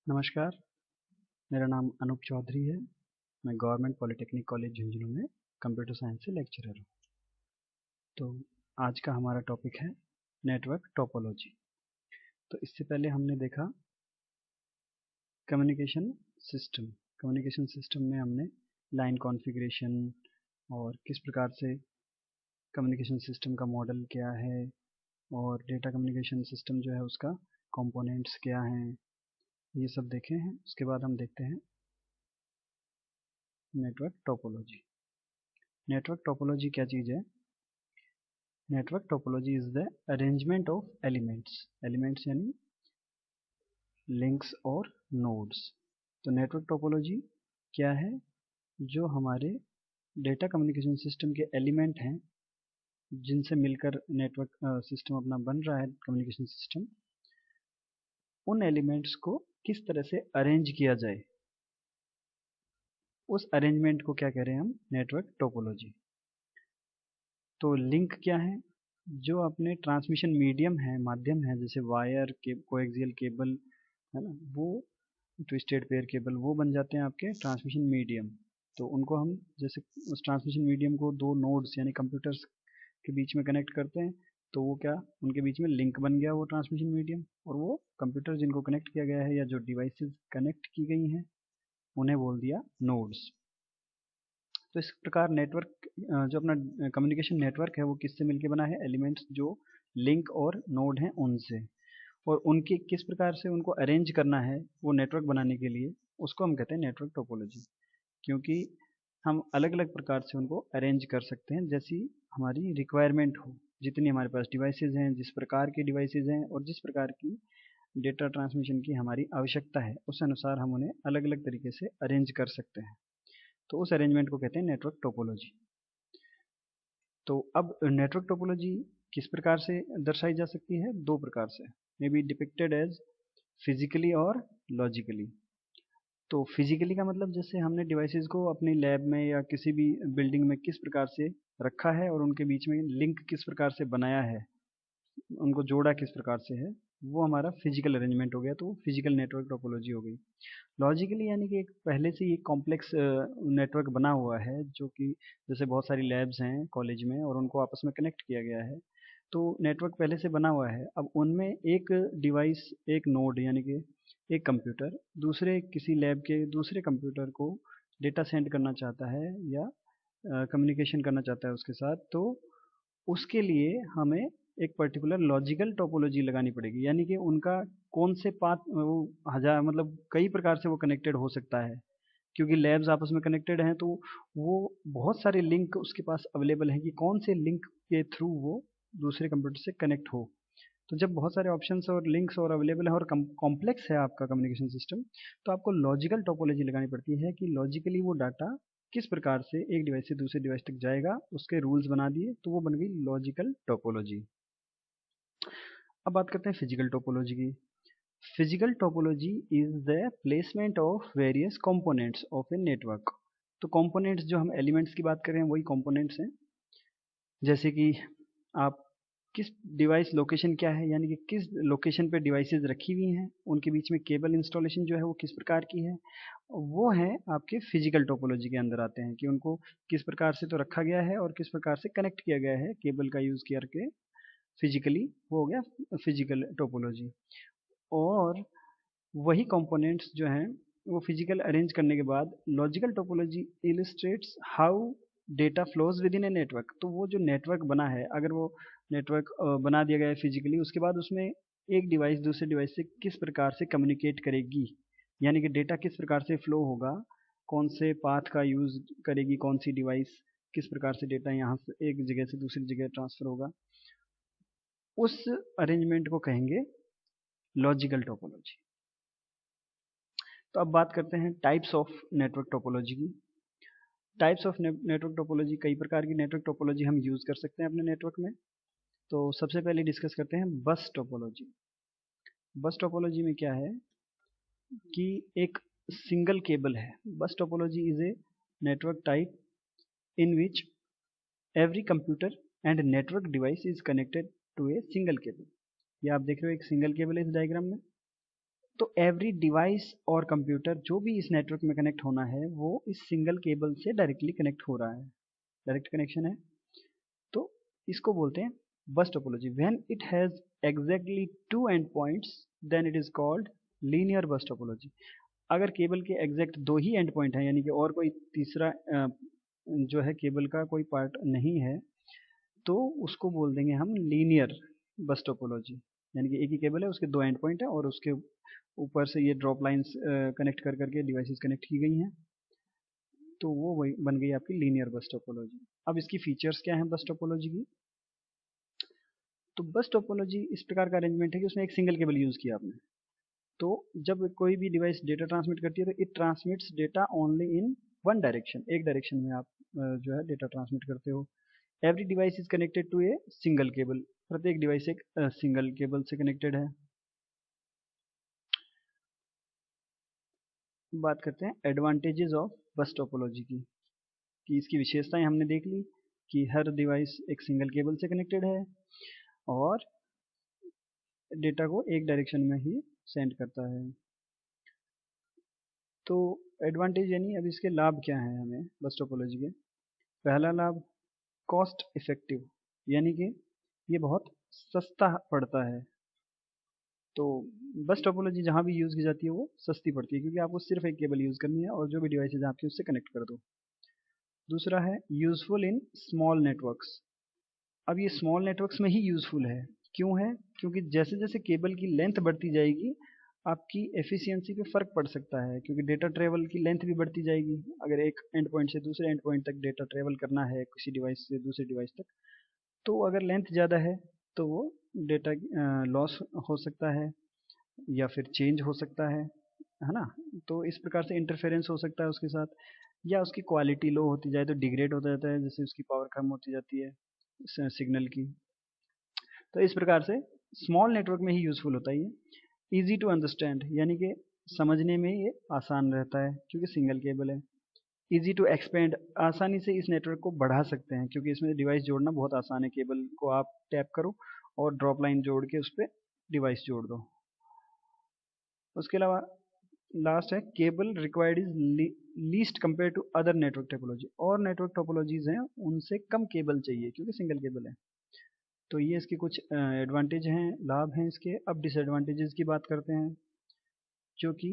नमस्कार, मेरा नाम अनूप चौधरी है। मैं गवर्नमेंट पॉलिटेक्निक कॉलेज झुंझुनू में कंप्यूटर साइंस से लेक्चरर हूँ। तो आज का हमारा टॉपिक है नेटवर्क टोपोलॉजी। तो इससे पहले हमने देखा कम्युनिकेशन सिस्टम। कम्युनिकेशन सिस्टम में हमने लाइन कॉन्फ़िगरेशन और किस प्रकार से कम्युनिकेशन सिस्टम का मॉडल क्या है और डेटा कम्युनिकेशन सिस्टम जो है उसका कंपोनेंट्स क्या हैं, ये सब देखे हैं। उसके बाद हम देखते हैं नेटवर्क टोपोलॉजी। नेटवर्क टोपोलॉजी क्या चीज़ है? Network topology is the arrangement of elements यानी लिंक्स और नोड्स। तो नेटवर्क टोपोलॉजी क्या है? जो हमारे डेटा कम्युनिकेशन सिस्टम के एलिमेंट हैं जिनसे मिलकर नेटवर्क सिस्टम अपना बन रहा है, कम्युनिकेशन सिस्टम, उन एलिमेंट्स को किस तरह से अरेंज किया जाए, उस अरेंजमेंट को क्या कह रहे हैं हम? Network topology. तो लिंक क्या है? जो अपने ट्रांसमिशन मीडियम है, माध्यम है, जैसे वायर के कोएक्सियल केबल है ना, वो ट्विस्टेड पेयर केबल, वो बन जाते हैं आपके ट्रांसमिशन मीडियम। तो उनको हम जैसे उस ट्रांसमिशन मीडियम को दो नोड्स यानी कंप्यूटर्स के बीच में कनेक्ट करते हैं, तो वो क्या, उनके बीच में लिंक बन गया वो ट्रांसमिशन मीडियम, और वो कंप्यूटर जिनको कनेक्ट किया गया है या जो डिवाइसेस कनेक्ट की गई हैं उन्हें बोल दिया नोड्स। तो इस प्रकार नेटवर्क जो अपना कम्युनिकेशन नेटवर्क है वो किससे मिलके बना है? एलिमेंट्स जो लिंक और नोड हैं उनसे, और उनकी किस प्रकार से उनको अरेंज करना है वो नेटवर्क बनाने के लिए, उसको हम कहते हैं नेटवर्क टोपोलॉजी। क्योंकि हम अलग अलग प्रकार से उनको अरेंज कर सकते हैं जैसी हमारी रिक्वायरमेंट हो, जितनी हमारे पास डिवाइसेज हैं, जिस प्रकार की डिवाइसेज हैं और जिस प्रकार की डेटा ट्रांसमिशन की हमारी आवश्यकता है, उस अनुसार हम उन्हें अलग अलग तरीके से अरेंज कर सकते हैं। तो उस अरेंजमेंट को कहते हैं नेटवर्क टोपोलॉजी। तो अब नेटवर्क टोपोलॉजी किस प्रकार से दर्शाई जा सकती है? दो प्रकार से, may be depicted as physically और लॉजिकली। तो फिजिकली का मतलब जैसे हमने डिवाइसेस को अपनी लैब में या किसी भी बिल्डिंग में किस प्रकार से रखा है और उनके बीच में लिंक किस प्रकार से बनाया है, उनको जोड़ा किस प्रकार से है, वो हमारा फिजिकल अरेंजमेंट हो गया, तो फिजिकल नेटवर्क टोपोलॉजी हो गई। लॉजिकली यानी कि एक पहले से ही एक कॉम्प्लेक्स नेटवर्क बना हुआ है, जो कि जैसे बहुत सारी लैब्स हैं कॉलेज में और उनको आपस में कनेक्ट किया गया है, तो नेटवर्क पहले से बना हुआ है। अब उनमें एक डिवाइस, एक नोड यानी कि एक कंप्यूटर दूसरे किसी लैब के दूसरे कंप्यूटर को डेटा सेंड करना चाहता है या कम्युनिकेशन करना चाहता है उसके साथ, तो उसके लिए हमें एक पर्टिकुलर लॉजिकल टोपोलॉजी लगानी पड़ेगी। यानी कि उनका कौन से पाथ, वो हजार मतलब कई प्रकार से वो कनेक्टेड हो सकता है, क्योंकि लैब्स आपस में कनेक्टेड हैं, तो वो बहुत सारे लिंक उसके पास अवेलेबल हैं कि कौन से लिंक के थ्रू वो दूसरे कंप्यूटर से कनेक्ट हो। तो जब बहुत सारे ऑप्शंस और लिंक्स और अवेलेबल है और कॉम्प्लेक्स है आपका कम्युनिकेशन सिस्टम, तो आपको लॉजिकल टोपोलॉजी लगानी पड़ती है कि लॉजिकली वो डाटा किस प्रकार से एक डिवाइस से दूसरे डिवाइस तक जाएगा, उसके रूल्स बना दिए, तो वो बन गई लॉजिकल टोपोलॉजी। अब बात करते हैं फिजिकल टोपोलॉजी की। Physical topology is the placement of various components of A network. तो कंपोनेंट्स, जो हम एलिमेंट्स की बात कर रहे हैं वही कंपोनेंट्स हैं। जैसे कि आप किस डिवाइस लोकेशन क्या है, यानी कि किस लोकेशन पे डिवाइसेस रखी हुई हैं, उनके बीच में केबल इंस्टॉलेशन जो है वो किस प्रकार की है, वो है आपके फिजिकल टोपोलॉजी के अंदर आते हैं कि उनको किस प्रकार से तो रखा गया है और किस प्रकार से कनेक्ट किया गया है केबल का यूज़ करके फिजिकली, वो हो गया फिजिकल टोपोलॉजी। और वही कंपोनेंट्स जो हैं वो फिजिकल अरेंज करने के बाद logical topology illustrates how data flows within a network. तो वो जो नेटवर्क बना है, अगर वो नेटवर्क बना दिया गया है फिजिकली, उसके बाद उसमें एक डिवाइस दूसरे डिवाइस से किस प्रकार से कम्युनिकेट करेगी, यानी कि डेटा किस प्रकार से फ्लो होगा, कौन से पाथ का यूज़ करेगी कौन सी डिवाइस, किस प्रकार से डेटा यहाँ से एक जगह से दूसरी जगह ट्रांसफ़र होगा, उस अरेंजमेंट को कहेंगे लॉजिकल टोपोलॉजी। तो अब बात करते हैं टाइप्स ऑफ नेटवर्क टोपोलॉजी की। टाइप्स ऑफ नेटवर्क टोपोलॉजी, कई प्रकार की नेटवर्क टोपोलॉजी हम यूज़ कर सकते हैं अपने नेटवर्क में। तो सबसे पहले डिस्कस करते हैं बस टोपोलॉजी। बस टोपोलॉजी में क्या है कि एक सिंगल केबल है। Bus topology is a network type in which every computer and network device is connected to a single cable. ये आप देख रहे हो एक सिंगल केबल है इस डायग्राम में। तो एवरी डिवाइस और कंप्यूटर जो भी इस नेटवर्क में कनेक्ट होना है वो इस सिंगल केबल से डायरेक्टली कनेक्ट हो रहा है, डायरेक्ट कनेक्शन है। तो इसको बोलते हैं bus topology. When it has exactly two end points then it is called linear bus topology. अगर केबल के एग्जैक्ट दो ही एंड पॉइंट हैं, यानी कि और कोई तीसरा जो है केबल का कोई पार्ट नहीं है, तो उसको बोल देंगे हम लीनियर बस टोपोलॉजी। यानी कि एक ही केबल है, उसके दो एंड पॉइंट है और उसके ऊपर से ये ड्रॉप लाइंस कनेक्ट कर करके डिवाइसेस कनेक्ट की गई हैं, तो वो वही बन गई आपकी लीनियर बस टोपोलॉजी। अब इसकी फीचर्स क्या हैं बस टोपोलॉजी की? तो बस टोपोलॉजी इस प्रकार का अरेंजमेंट है कि उसमें एक सिंगल केबल यूज़ किया आपने। तो जब कोई भी डिवाइस डेटा ट्रांसमिट करती है तो it transmits data only in one direction, एक डायरेक्शन में आप जो है डेटा ट्रांसमिट करते हो। Every device is connected to a single cable, प्रत्येक डिवाइस एक सिंगल केबल से कनेक्टेड है। बात करते हैं एडवांटेजेस ऑफ बस टोपोलॉजी की, कि इसकी विशेषताएं हमने देख ली कि हर डिवाइस एक सिंगल केबल से कनेक्टेड है और डेटा को एक डायरेक्शन में ही सेंड करता है। तो एडवांटेज यानी अब इसके लाभ क्या हैं हमें बस टोपोलॉजी के? पहला लाभ कॉस्ट इफेक्टिव, यानी कि ये बहुत सस्ता पड़ता है। तो बस टोपोलॉजी जहाँ भी यूज़ की जाती है वो सस्ती पड़ती है, क्योंकि आपको सिर्फ एक केबल यूज़ करनी है और जो भी डिवाइसेज आपकी उससे कनेक्ट कर दो। दूसरा है यूज़फुल इन स्मॉल नेटवर्क्स। अब ये स्मॉल नेटवर्क्स में ही यूज़फुल है। क्यों है? क्योंकि जैसे जैसे केबल की लेंथ बढ़ती जाएगी आपकी एफिशिएंसी पे फ़र्क पड़ सकता है, क्योंकि डेटा ट्रेवल की लेंथ भी बढ़ती जाएगी। अगर एक एंड पॉइंट से दूसरे एंड पॉइंट तक डेटा ट्रेवल करना है किसी डिवाइस से दूसरे डिवाइस तक, तो अगर लेंथ ज़्यादा है तो वो डेटा लॉस हो सकता है या फिर चेंज हो सकता है ना? तो इस प्रकार से इंटरफेरेंस हो सकता है उसके साथ, या उसकी क्वालिटी लो होती जाए तो डिग्रेड होता जाता है, जैसे उसकी पावर कम होती जाती है सिग्नल की। तो इस प्रकार से स्मॉल नेटवर्क में ही यूज़फुल होता है ये। ईजी टू अंडरस्टैंड, यानी कि समझने में ये आसान रहता है क्योंकि सिंगल केबल है। ईजी टू एक्सपेंड, आसानी से इस नेटवर्क को बढ़ा सकते हैं क्योंकि इसमें डिवाइस जोड़ना बहुत आसान है। केबल को आप टैप करो और ड्रॉप लाइन जोड़ के उस पर डिवाइस जोड़ दो। उसके अलावा लास्ट है cable required is least compare to other network topology. और नेटवर्क टोपोलॉजीज हैं उनसे कम केबल चाहिए क्योंकि सिंगल केबल है। तो ये इसके कुछ एडवांटेज हैं, लाभ हैं इसके। अब डिसएडवांटेजेस की बात करते हैं, जो कि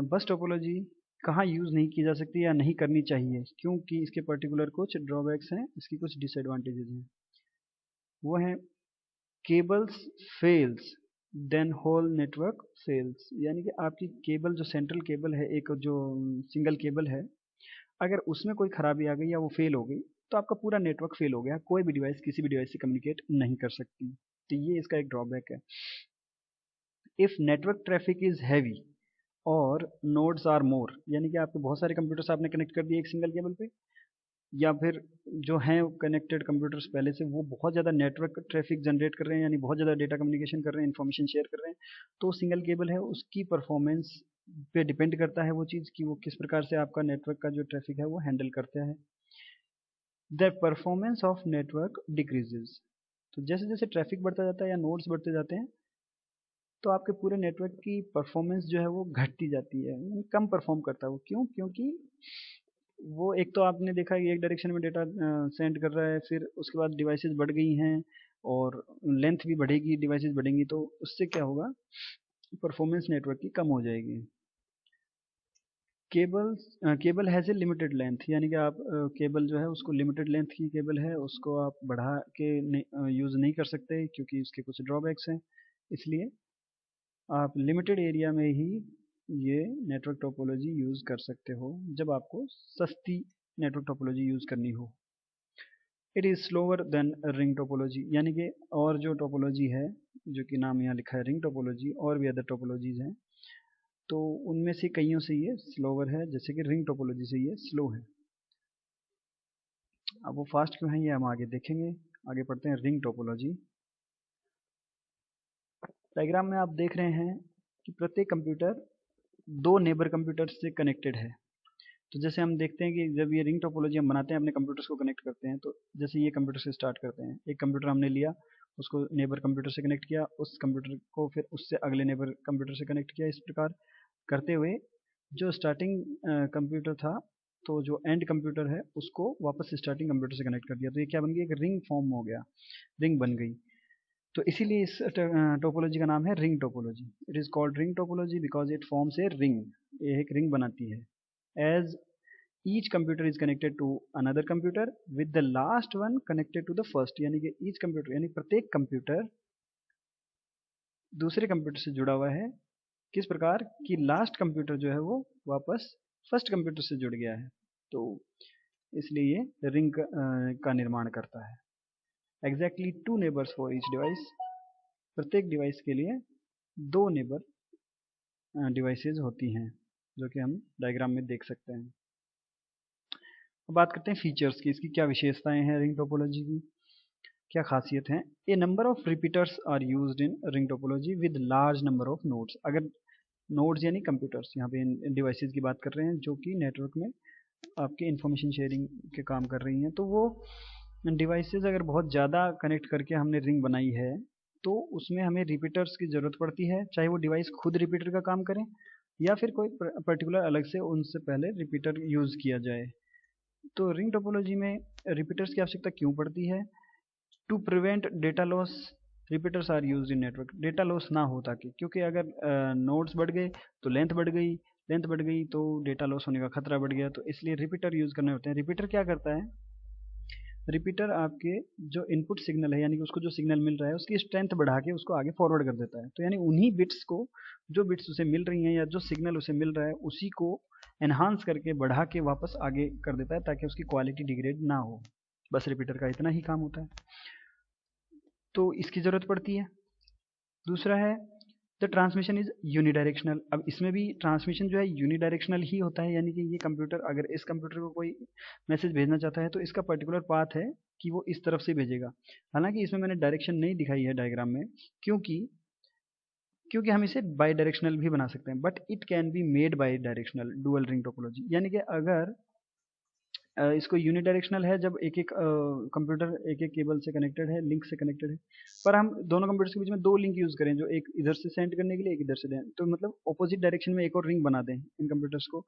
बस टोपोलॉजी कहाँ यूज़ नहीं की जा सकती या नहीं करनी चाहिए, क्योंकि इसके पर्टिकुलर कुछ ड्रॉबैक्स हैं, इसकी कुछ डिसएडवांटेजेस हैं। वो हैं cables fails then whole network fails, यानी कि आपकी केबल जो सेंट्रल केबल है, एक जो सिंगल केबल है, अगर उसमें कोई खराबी आ गई या वो फेल हो गई तो आपका पूरा नेटवर्क फेल हो गया, कोई भी डिवाइस किसी भी डिवाइस से कम्युनिकेट नहीं कर सकती। तो ये इसका एक ड्रॉबैक है। If network traffic is heavy और नोड्स आर मोर, यानी कि आपके बहुत सारे कंप्यूटर्स आपने कनेक्ट कर दिए एक सिंगल केबल पे, या फिर जो हैं कनेक्टेड कंप्यूटर्स पहले से वो बहुत ज़्यादा नेटवर्क ट्रैफिक जनरेट कर रहे हैं, यानी बहुत ज़्यादा डेटा कम्युनिकेशन कर रहे हैं, इन्फॉर्मेशन शेयर कर रहे हैं, तो सिंगल केबल है उसकी परफॉर्मेंस पे डिपेंड करता है वो चीज़ कि वो किस प्रकार से आपका नेटवर्क का जो ट्रैफिक है वो हैंडल करता है। The performance of network decreases, तो जैसे जैसे ट्रैफिक बढ़ता जाता है या नोड्स बढ़ते जाते हैं तो आपके पूरे नेटवर्क की परफॉर्मेंस जो है वो घटती जाती है, यानी कम परफॉर्म करता है वो। क्यों? क्योंकि वो एक तो आपने देखा कि एक डायरेक्शन में डेटा सेंड कर रहा है, फिर उसके बाद डिवाइसेस बढ़ गई हैं और लेंथ भी बढ़ेगी, डिवाइसेस बढ़ेंगी, तो उससे क्या होगा, परफॉर्मेंस नेटवर्क की कम हो जाएगी। Cable has a limited length, यानी कि आप केबल जो है उसको लिमिटेड लेंथ की केबल है उसको आप बढ़ा के यूज़ नहीं कर सकते क्योंकि उसके कुछ ड्रॉबैक्स हैं। इसलिए आप लिमिटेड एरिया में ही ये नेटवर्क टोपोलॉजी यूज़ कर सकते हो जब आपको सस्ती नेटवर्क टोपोलॉजी यूज़ करनी हो। It is slower then ring topology, यानी कि और जो टोपोलॉजी है, जो कि नाम यहाँ लिखा है रिंग टोपोलॉजी, और भी अदर टोपोलॉजीज़ हैं, तो उनमें से कईयों से ये स्लोअर है, जैसे कि रिंग टोपोलॉजी से ये स्लो है। अब वो फास्ट क्यों है ये हम आगे देखेंगे। आगे पढ़ते हैं रिंग टोपोलॉजी। डायग्राम में आप देख रहे हैं कि प्रत्येक कंप्यूटर दो नेबर कंप्यूटर से कनेक्टेड है। तो जैसे हम देखते हैं कि जब ये रिंग टोपोलॉजी हम बनाते हैं, अपने कंप्यूटर्स को कनेक्ट करते हैं, तो जैसे ये कंप्यूटर से स्टार्ट करते हैं, एक कंप्यूटर हमने लिया, उसको नेबर कंप्यूटर से कनेक्ट किया, उस कंप्यूटर को फिर उससे अगले नेबर कंप्यूटर से कनेक्ट किया। इस प्रकार करते हुए जो स्टार्टिंग कंप्यूटर था, तो जो एंड कंप्यूटर है उसको वापस स्टार्टिंग कंप्यूटर से कनेक्ट कर दिया। तो ये क्या बन गया, एक रिंग फॉर्म हो गया, रिंग बन गई। तो इसीलिए इस टोपोलॉजी का नाम है ring topology. It is called ring topology because it forms a ring, ये एक रिंग बनाती है। As each computer is connected to another computer with the last one connected to the first, यानी कि ईच कंप्यूटर यानी प्रत्येक computer दूसरे computer से जुड़ा हुआ है। किस प्रकार कि लास्ट कंप्यूटर जो है वो वापस फर्स्ट कंप्यूटर से जुड़ गया है। तो इसलिए ये रिंग का निर्माण करता है। Exactly 2 neighbours for each device, प्रत्येक डिवाइस के लिए 2 नेबर डिवाइसेज होती हैं, जो कि हम डायग्राम में देख सकते हैं। अब बात करते हैं फीचर्स की, इसकी क्या विशेषताएं हैं रिंग टोपोलॉजी की, क्या खासियत है। A number of repeaters are used in ring topology with large number of nodes. अगर नोड्स यानी कंप्यूटर्स, यहाँ पे इन डिवाइसेस की बात कर रहे हैं जो कि नेटवर्क में आपके इंफॉर्मेशन शेयरिंग के काम कर रही हैं। तो वो डिवाइसेस अगर बहुत ज़्यादा कनेक्ट करके हमने रिंग बनाई है तो उसमें हमें रिपीटर्स की ज़रूरत पड़ती है, चाहे वो डिवाइस खुद रिपीटर का काम करें या फिर कोई पर्टिकुलर अलग से उनसे पहले रिपीटर यूज़ किया जाए। तो रिंग टोपोलॉजी में रिपीटर्स की आवश्यकता क्यों पड़ती है? To prevent data loss, repeaters are used in network, data loss ना हो ताकि, क्योंकि अगर नोड्स बढ़ गए तो लेंथ बढ़ गई, लेंथ बढ़ गई तो डेटा लॉस होने का खतरा बढ़ गया। तो इसलिए रिपीटर यूज करने होते हैं। रिपीटर क्या करता है, रिपीटर आपके जो इनपुट सिग्नल है यानी कि उसको जो सिग्नल मिल रहा है उसकी स्ट्रेंथ बढ़ा के उसको आगे फॉरवर्ड कर देता है। तो यानी उन्हीं बिट्स को, जो बिट्स उसे मिल रही हैं या जो सिग्नल उसे मिल रहा है उसी को एनहांस करके बढ़ा के वापस आगे कर देता है ताकि उसकी क्वालिटी डिग्रेड ना हो। बस रिपीटर का इतना ही काम होता है, तो इसकी ज़रूरत पड़ती है। दूसरा है द ट्रांसमिशन इज यूनिडायरेक्शनल। अब इसमें भी ट्रांसमिशन जो है यूनिडायरेक्शनल ही होता है, यानी कि ये कंप्यूटर अगर इस कंप्यूटर को कोई मैसेज भेजना चाहता है तो इसका पर्टिकुलर पाथ है कि वो इस तरफ से भेजेगा। हालांकि इसमें मैंने डायरेक्शन नहीं दिखाई है डायग्राम में, क्योंकि क्योंकि हम इसे बाई डायरेक्शनल भी बना सकते हैं, but it can be made by directional dual ring topology. यानी कि अगर इसको यूनिडायरेक्शनल है जब एक एक कंप्यूटर एक एक केबल से कनेक्टेड है, लिंक से कनेक्टेड है, पर हम दोनों कंप्यूटर्स के बीच में 2 लिंक यूज करें, जो एक इधर से सेंड करने के लिए एक इधर से दें, तो मतलब ऑपोजिट डायरेक्शन में एक और रिंग बना दें इन कंप्यूटर्स को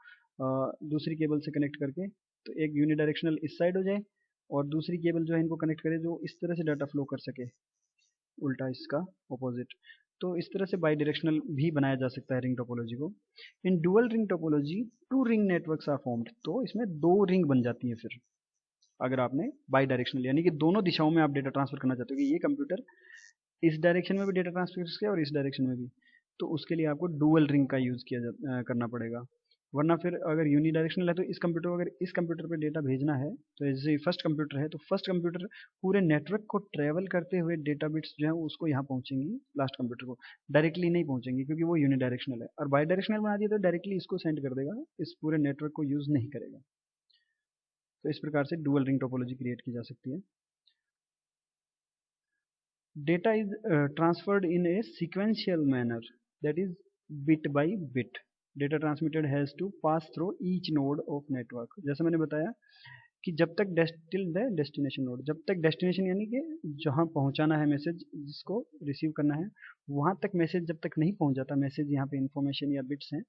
दूसरी केबल से कनेक्ट करके, तो एक यूनिडायरेक्शनल इस साइड हो जाए और दूसरी केबल जो है इनको कनेक्ट करे जो इस तरह से डाटा फ्लो कर सके, उल्टा इसका ऑपोजिट। तो इस तरह से बाई डायरेक्शनल भी बनाया जा सकता है रिंग टोपोलॉजी को। In dual ring topology 2 ring networks are formed, तो इसमें 2 रिंग बन जाती है फिर, अगर आपने बाई डायरेक्शनल यानी कि दोनों दिशाओं में आप डेटा ट्रांसफर करना चाहते हो कि ये कंप्यूटर इस डायरेक्शन में भी डेटा ट्रांसफर किया और इस डायरेक्शन में भी, तो उसके लिए आपको डुअल रिंग का यूज़ करना पड़ेगा। वरना फिर अगर यूनिडायरेक्शनल है तो इस कंप्यूटर को अगर इस कंप्यूटर पर डेटा भेजना है, तो जैसे फर्स्ट कंप्यूटर है तो फर्स्ट कंप्यूटर पूरे नेटवर्क को ट्रेवल करते हुए डेटा बिट्स जो है उसको यहाँ पहुँचेंगी, लास्ट कंप्यूटर को डायरेक्टली नहीं पहुँचेंगी क्योंकि वो यूनिडायरेक्शनल है। और बाई डायरेक्शनल बना दिया तो डायरेक्टली इसको सेंड कर देगा, इस पूरे नेटवर्क को यूज़ नहीं करेगा। तो इस प्रकार से डुअल रिंग टोपोलॉजी क्रिएट की जा सकती है। Data is transferred in a sequential manner, that is bit by bit. Data transmitted has to pass through each node of network. जैसे मैंने बताया कि जब तक till the destination node, जब तक destination यानी कि जहाँ पहुँचाना है मैसेज, जिसको रिसीव करना है वहाँ तक मैसेज जब तक नहीं पहुँच जाता, मैसेज यहाँ पे इंफॉर्मेशन या बिट्स हैं,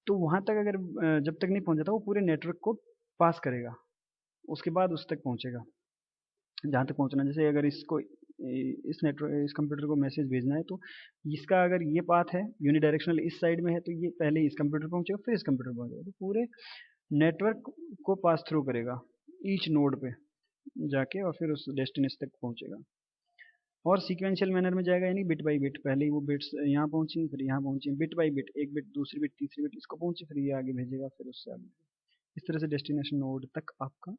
तो वहाँ तक अगर जब तक नहीं पहुँच जाता वो पूरे नेटवर्क को पास करेगा, उसके बाद उस तक पहुँचेगा जहाँ तक पहुँचना। जैसे अगर इसको इस नेटवर्क इस कंप्यूटर को मैसेज भेजना है तो इसका अगर ये पाथ है यूनिडायरेक्शनल इस साइड में है तो ये पहले इस कंप्यूटर पहुँचेगा फिर इस कंप्यूटर पहुँचेगा, तो पूरे नेटवर्क को पास थ्रू करेगा ईच नोड पे जाके और फिर उस डेस्टिनेशन तक पहुँचेगा। और सीक्वेंशियल मैनर में जाएगा यानी बिट बाई बिट, पहले ही वो बिट्स यहाँ पहुँची फिर यहाँ पहुँची, बिट बाई बिट, एक बिट दूसरी बिट तीसरी बिट इसको पहुँची फिर ये आगे भेजेगा फिर उससे आगे, इस तरह से डेस्टिनेशन नोड तक आपका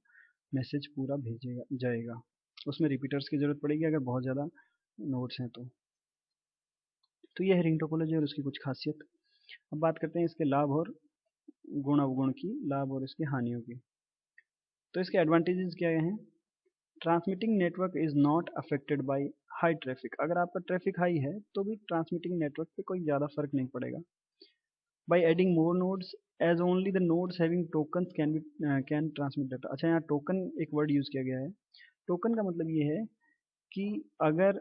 मैसेज पूरा भेजेगा जाएगा। उसमें रिपीटर्स की जरूरत पड़ेगी अगर बहुत ज़्यादा नोड्स हैं तो यह है रिंग टोपोलॉजी और उसकी कुछ खासियत। अब बात करते हैं इसके लाभ और गुण अवगुण की, लाभ और इसकी हानियों की। तो इसके एडवांटेजेस क्या हैं? Transmitting network is not affected by high traffic, अगर आपका ट्रैफिक हाई है तो भी ट्रांसमिटिंग नेटवर्क पे कोई ज़्यादा फर्क नहीं पड़ेगा। By adding more nodes as only the nodes having tokens can transmit data. अच्छा, यहाँ टोकन एक वर्ड यूज़ किया गया है। टोकन का मतलब ये है कि अगर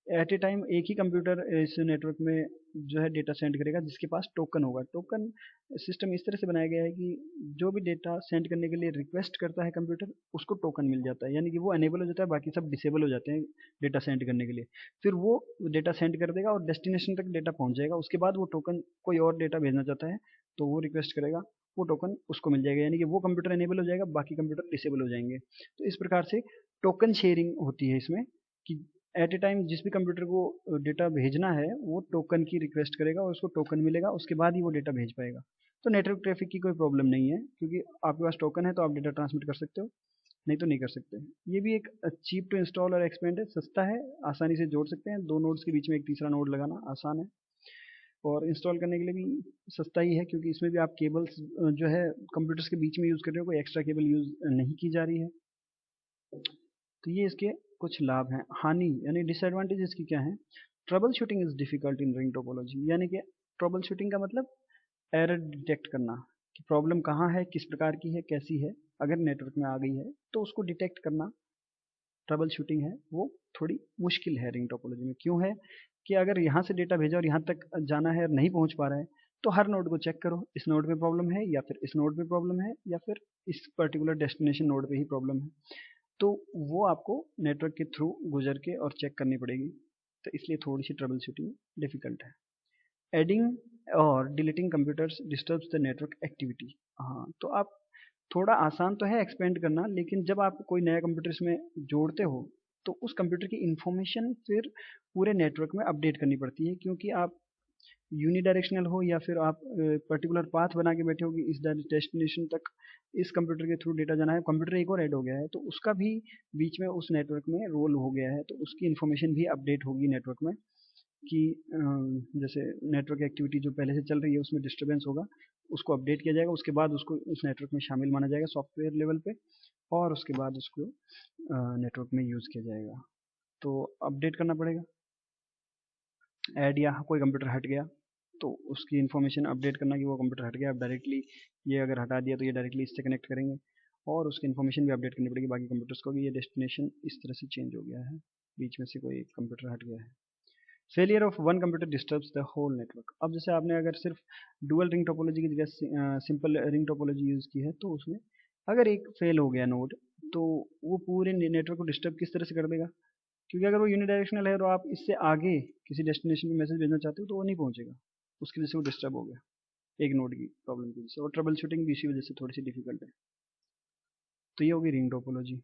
एट ए टाइम एक ही कंप्यूटर इस नेटवर्क में जो है डेटा सेंड करेगा जिसके पास टोकन होगा। टोकन सिस्टम इस तरह से बनाया गया है कि जो भी डेटा सेंड करने के लिए रिक्वेस्ट करता है कंप्यूटर, उसको टोकन मिल जाता है, यानी कि वो अनेबल हो जाता है, बाकी सब डिसेबल हो जाते हैं डेटा सेंड करने के लिए। फिर वो डेटा सेंड कर देगा और डेस्टिनेशन तक डेटा पहुंच जाएगा। उसके बाद वो टोकन कोई और डेटा भेजना चाहता है तो वो रिक्वेस्ट करेगा, वो टोकन उसको मिल जाएगा, यानी कि वो कंप्यूटर अनेबल हो जाएगा, बाकी कंप्यूटर डिसेबल हो जाएंगे। तो इस प्रकार से टोकन शेयरिंग होती है इसमें, कि एट ए टाइम जिस भी कंप्यूटर को डेटा भेजना है वो टोकन की रिक्वेस्ट करेगा और उसको टोकन मिलेगा, उसके बाद ही वो डेटा भेज पाएगा। तो नेटवर्क ट्रैफिक की कोई प्रॉब्लम नहीं है, क्योंकि आपके पास टोकन है तो आप डेटा ट्रांसमिट कर सकते हो, नहीं तो नहीं कर सकते। ये भी एक चीप टू इंस्टॉल और एक्सपेंड है, सस्ता है, आसानी से जोड़ सकते हैं। दो नोड्स के बीच में एक तीसरा नोड लगाना आसान है, और इंस्टॉल करने के लिए भी सस्ता ही है, क्योंकि इसमें भी आप केबल्स जो है कंप्यूटर्स के बीच में यूज़ कर रहे हो, कोई एक्स्ट्रा केबल यूज़ नहीं की जा रही है। तो ये इसके कुछ लाभ हैं। हानि यानी डिसएडवांटेज इसकी क्या है? Trouble shooting is difficult in ring topology, यानी कि ट्रबल शूटिंग का मतलब एरर डिटेक्ट करना, कि प्रॉब्लम कहाँ है, किस प्रकार की है, कैसी है। अगर नेटवर्क में आ गई है तो उसको डिटेक्ट करना ट्रबल शूटिंग है, वो थोड़ी मुश्किल है रिंग टोपोलॉजी में। क्यों है? कि अगर यहाँ से डेटा भेजा और यहाँ तक जाना है और नहीं पहुँच पा रहा है, तो हर नोड को चेक करो, इस नोड पे प्रॉब्लम है या फिर इस नोड पे प्रॉब्लम है या फिर इस पर्टिकुलर डेस्टिनेशन नोड पे ही प्रॉब्लम है। तो वो आपको नेटवर्क के थ्रू गुजर के और चेक करनी पड़ेगी। तो इसलिए थोड़ी सी ट्रबल शूटिंग डिफिकल्ट है। एडिंग और deleting computers disturbs the network activity. हाँ, तो आप थोड़ा आसान तो है एक्सपेंड करना, लेकिन जब आप कोई नया कंप्यूटर इसमें जोड़ते हो तो उस कंप्यूटर की इंफॉर्मेशन फिर पूरे नेटवर्क में अपडेट करनी पड़ती है, क्योंकि आप यूनिडायरेक्शनल हो या फिर आप पर्टिकुलर पाथ बना के बैठे हो कि इस डेस्टिनेशन तक इस कंप्यूटर के थ्रू डेटा जाना है। कंप्यूटर एक और ऐड हो गया है तो उसका भी बीच में उस नेटवर्क में रोल हो गया है, तो उसकी इन्फॉर्मेशन भी अपडेट होगी नेटवर्क में, कि जैसे नेटवर्क एक्टिविटी जो पहले से चल रही है उसमें डिस्टर्बेंस होगा, उसको अपडेट किया जाएगा, उसके बाद उसको उस नेटवर्क में शामिल माना जाएगा सॉफ्टवेयर लेवल पे, और उसके बाद उसको नेटवर्क में यूज़ किया जाएगा। तो अपडेट करना पड़ेगा। ऐड या कोई कंप्यूटर हट गया तो उसकी इन्फॉर्मेशन अपडेट करना कि वो कंप्यूटर हट गया, अब डायरेक्टली ये अगर हटा दिया तो ये डायरेक्टली इससे कनेक्ट करेंगे, और उसकी इन्फॉर्मेशन भी अपडेट करनी पड़ेगी बाकी कंप्यूटर्स को कि ये डेस्टिनेशन इस तरह से चेंज हो गया है, बीच में से कोई कंप्यूटर हट गया है। Failure of one computer disturbs the whole network. अब जैसे आपने अगर सिर्फ डुअल रिंग टोपोलॉजी की जगह सिंपल रिंग टोपोलॉजी यूज़ की है, तो उसमें अगर एक फेल हो गया नोड तो वो पूरे नेटवर्क को डिस्टर्ब किस तरह से कर देगा? क्योंकि अगर वो यूनिडायरेक्शनल है और आप इससे आगे किसी डेस्टिनेशन में मैसेज भेजना चाहते हो तो वो नहीं पहुंचेगा, उसकी वजह से वो डिस्टर्ब हो गया एक नोड की प्रॉब्लम की वजह से, और ट्रबल शूटिंग भी इसी वजह से थोड़ी सी डिफिकल्ट है। तो ये होगी रिंग टोपोलॉजी।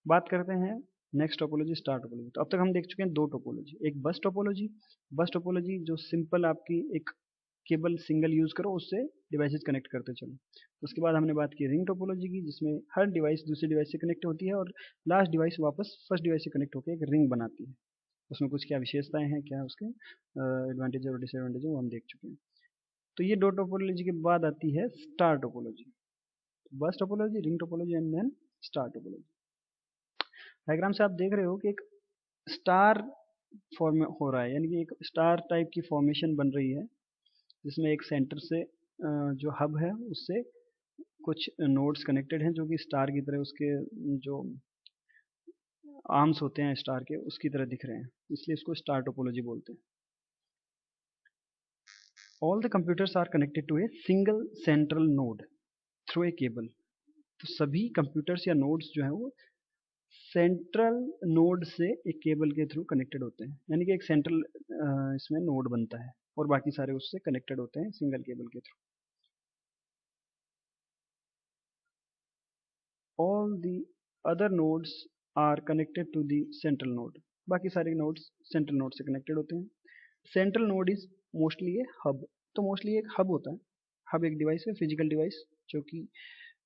बात करते हैं नेक्स्ट टोपोलॉजी, स्टार टोपोलॉजी। तो अब तक हम देख चुके हैं दो टोपोलॉजी, एक बस टोपोलॉजी। बस टोपोलॉजी जो सिंपल आपकी एक केबल सिंगल यूज करो उससे डिवाइसेस कनेक्ट करते चलो। उसके बाद हमने बात की रिंग टोपोलॉजी की, जिसमें हर डिवाइस दूसरी डिवाइस से कनेक्ट होती है और लास्ट डिवाइस वापस फर्स्ट डिवाइस से कनेक्ट होकर एक रिंग बनाती है। उसमें कुछ क्या विशेषताएं हैं, क्या उसके एडवांटेज और डिसएडवांटेज वो हम देख चुके हैं। तो ये दो टोपोलॉजी के बाद आती है star topology. Bus topology, ring topology and then star topology. Diagram से आप देख रहे हो कि एक स्टार फॉर्म हो रहा है, यानी कि एक स्टार टाइप की फॉर्मेशन बन रही है, जिसमें एक सेंटर से जो हब है उससे कुछ नोड्स कनेक्टेड हैं जो कि स्टार की तरह उसके जो आर्म्स होते हैं स्टार के उसकी तरह दिख रहे हैं, इसलिए इसको स्टार टोपोलॉजी बोलते हैं। All the computers are connected to a single central node through a cable. तो सभी कंप्यूटर्स या नोड्स जो हैं वो सेंट्रल नोड से एक केबल के थ्रू कनेक्टेड होते हैं, यानी कि एक सेंट्रल इसमें नोड बनता है और बाकी सारे उससे कनेक्टेड होते हैं सिंगल केबल के through. All the other nodes are connected to the central node. बाकी सारे नोड्स सेंट्रल नोड से कनेक्टेड होते हैं। Central node is mostly a hub. तो मोस्टली एक हब होता है। हब एक डिवाइस है, फिजिकल डिवाइस, जो कि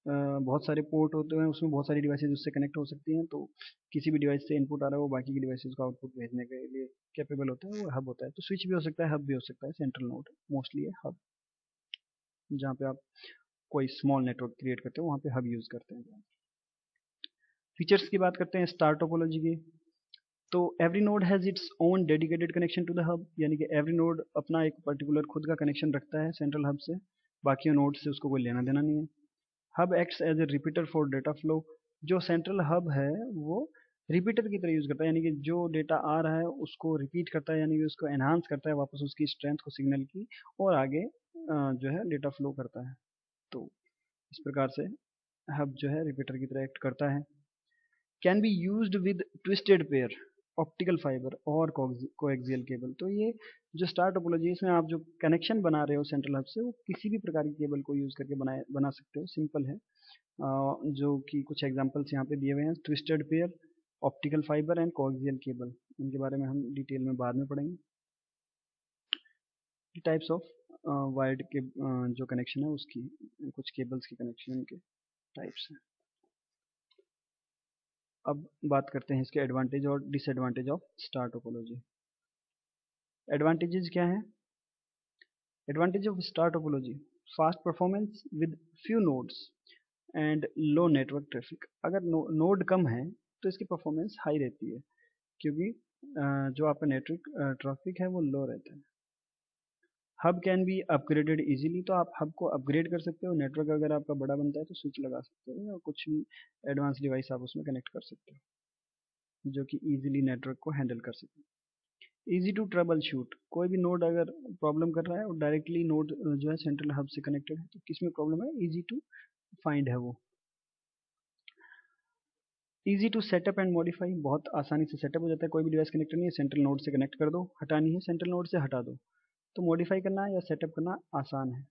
बहुत सारे पोर्ट होते हैं, उसमें बहुत सारी डिवाइसेज उससे कनेक्ट हो सकती हैं। तो किसी भी डिवाइस से इनपुट आ रहा है वो बाकी की डिवाइसेज को आउटपुट भेजने के लिए कैपेबल होता है, वो हब होता है। तो स्विच भी हो सकता है, हब भी हो सकता है। सेंट्रल नोड मोस्टली है हब, जहाँ पे आप कोई स्मॉल नेटवर्क क्रिएट करते हो वहाँ पे हब यूज़ करते हैं। फीचर्स की बात करते हैं स्टार टोपोलॉजी की। तो every node has its own dedicated connection to the hub, यानी कि एवरी नोड अपना एक पर्टिकुलर खुद का कनेक्शन रखता है सेंट्रल हब से, बाकी नोड से उसको कोई लेना देना नहीं है। Hub acts as a repeater for data flow. जो सेंट्रल हब है वो रिपीटर की तरह यूज़ करता है, यानी कि जो डेटा आ रहा है उसको रिपीट करता है, यानी कि उसको एनहांस करता है वापस उसकी स्ट्रेंथ को सिग्नल की, और आगे जो है डेटा फ्लो करता है। तो इस प्रकार से हब जो है रिपीटर की तरह एक्ट करता है। Can be used with twisted pair, optical fibre और कोएक्सियल केबल। तो ये जो स्टार टोपोलॉजी है, इसमें आप जो कनेक्शन बना रहे हो सेंट्रल हब से, वो किसी भी प्रकार की केबल को यूज़ करके बना सकते हो, सिंपल है। जो कि कुछ एग्जांपल्स यहाँ पे दिए हुए हैं, twisted pair, optical fibre and coaxial cable. इनके बारे में हम डिटेल में बाद में पढ़ेंगे। टाइप्स ऑफ वायर्ड के जो कनेक्शन है उसकी, कुछ केबल्स के कनेक्शन के टाइप्स हैं। अब बात करते हैं इसके एडवांटेज और disadvantage of star topology. Advantages क्या हैं? Advantage of star topology: fast performance with few nodes and low network traffic. अगर नोड कम है तो इसकी परफॉर्मेंस हाई रहती है, क्योंकि जो आपका नेटवर्क ट्रैफिक है वो लो रहता है। Hub can be upgraded easily, तो आप हब को अपग्रेड कर सकते हो। नेटवर्क अगर आपका बड़ा बनता है तो स्विच लगा सकते हो, या कुछ भी एडवांस डिवाइस आप उसमें कनेक्ट कर सकते हो जो कि इजीली नेटवर्क को हैंडल कर सके। इजी टू ट्रबल शूट, कोई भी नोड अगर प्रॉब्लम कर रहा है और डायरेक्टली नोड जो है सेंट्रल हब से कनेक्टेड है, तो किस में प्रॉब्लम है, इजी टू फाइंड है वो। Easy to set up and modify, बहुत आसानी से सेटअप हो जाता है। कोई भी डिवाइस कनेक्टेड नहीं है, सेंट्रल नोड से कनेक्ट कर दो, हटानी है सेंट्रल नोड से हटा दो। तो मॉडिफाई करना या सेटअप करना आसान है।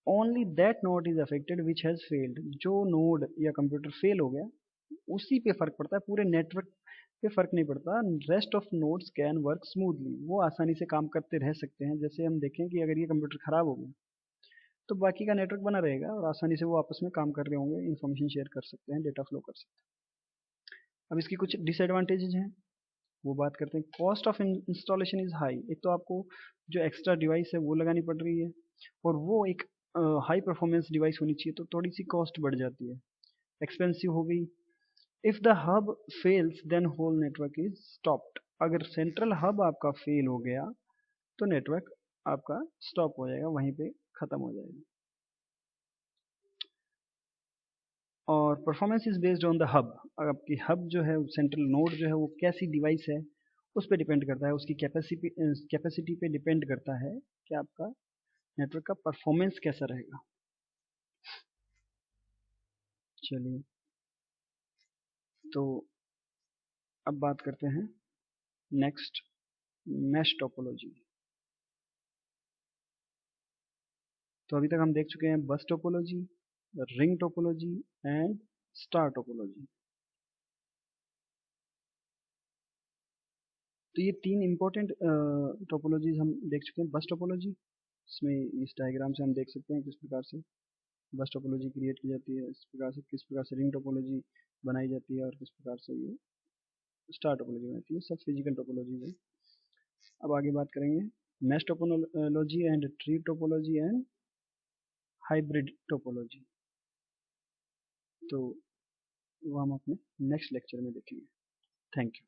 Only that node is affected which has failed, जो नोड या कंप्यूटर फेल हो गया उसी पे फर्क पड़ता है, पूरे नेटवर्क पे फर्क नहीं पड़ता। Rest of nodes can work smoothly, वो आसानी से काम करते रह सकते हैं। जैसे हम देखें कि अगर ये कंप्यूटर खराब हो गया तो बाकी का नेटवर्क बना रहेगा और आसानी से वो आपस में काम कर रहे होंगे, इन्फॉर्मेशन शेयर कर सकते हैं, डेटा फ्लो कर सकते हैं। अब इसकी कुछ डिसएडवांटेजेस हैं, वो बात करते हैं। Cost of installation is high, एक तो आपको जो एक्स्ट्रा डिवाइस है वो लगानी पड़ रही है, और वो एक हाई परफॉर्मेंस डिवाइस होनी चाहिए, तो थोड़ी सी कॉस्ट बढ़ जाती है, एक्सपेंसिव हो गई। If the hub fails then whole network is stopped, अगर सेंट्रल हब आपका फेल हो गया तो नेटवर्क आपका स्टॉप हो जाएगा, वहीं पे ख़त्म हो जाएगा। और performance is based on the hub, आपकी हब जो है, सेंट्रल नोड जो है वो कैसी डिवाइस है उस पर डिपेंड करता है, उसकी कैपेसिटी पे डिपेंड करता है कि आपका नेटवर्क का परफॉर्मेंस कैसा रहेगा। चलिए, तो अब बात करते हैं नेक्स्ट, मैश टोपोलॉजी। तो अभी तक हम देख चुके हैं bus topology, ring topology and star topology. तो ये तीन इंपॉर्टेंट टोपोलॉजीज हम देख चुके हैं। बस टोपोलॉजी, इसमें इस डायग्राम से हम देख सकते हैं किस प्रकार से बस टोपोलॉजी क्रिएट की जाती है, इस प्रकार से किस प्रकार से रिंग टोपोलॉजी बनाई जाती है, और किस प्रकार से ये स्टार टोपोलॉजी बनाती है। सब फिजिकल टोपोलॉजी है। अब आगे बात करेंगे mesh topology and tree topology and hybrid topology. तो वो हम अपने नेक्स्ट लेक्चर में देखेंगे। Thank you.